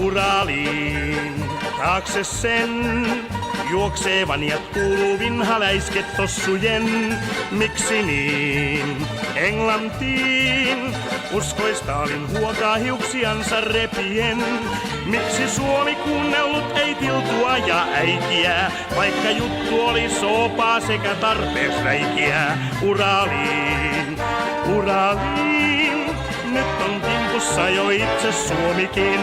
Uraliin. Taakse sen juoksee vanjat kuuluu vinhaläisket tossujen. Miksi niin? Englantiin uskoi Stalin huokaa hiuksiansa repien. Miksi Suomi kuunnellut ei tiltua ja äikiä, vaikka juttu oli soopaa sekä tarpeeksi räikiä? Uraliin, Uraliin, nyt on timpussa jo itse Suomikin.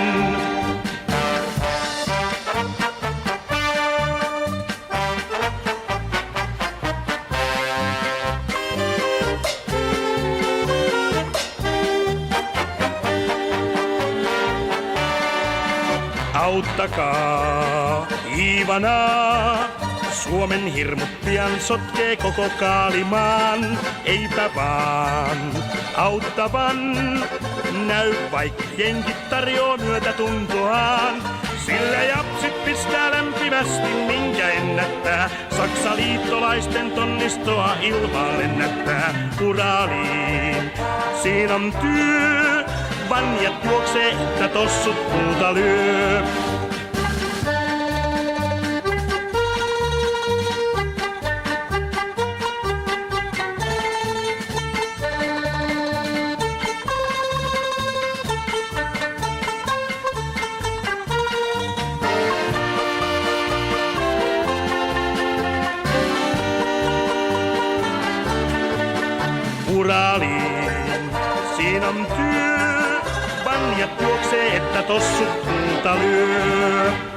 Auttakaa Iivanaa, Suomen hirmut pian sotkee koko kaalimaan. Eipä vaan auttavan näy, vaikka jenkit tarjoaa myötätuntoaan. Sillä japsit pistää lämpimästi minkä ennättää. Saksa liittolaisten tonnistoa ilmaan lennättää. Uraliin, siinä on työ. Vanjat juoksee, että tossut puuta lyö. Uraliin, siinä on työ. Vanjat juoksee, että tossut puuta lyö.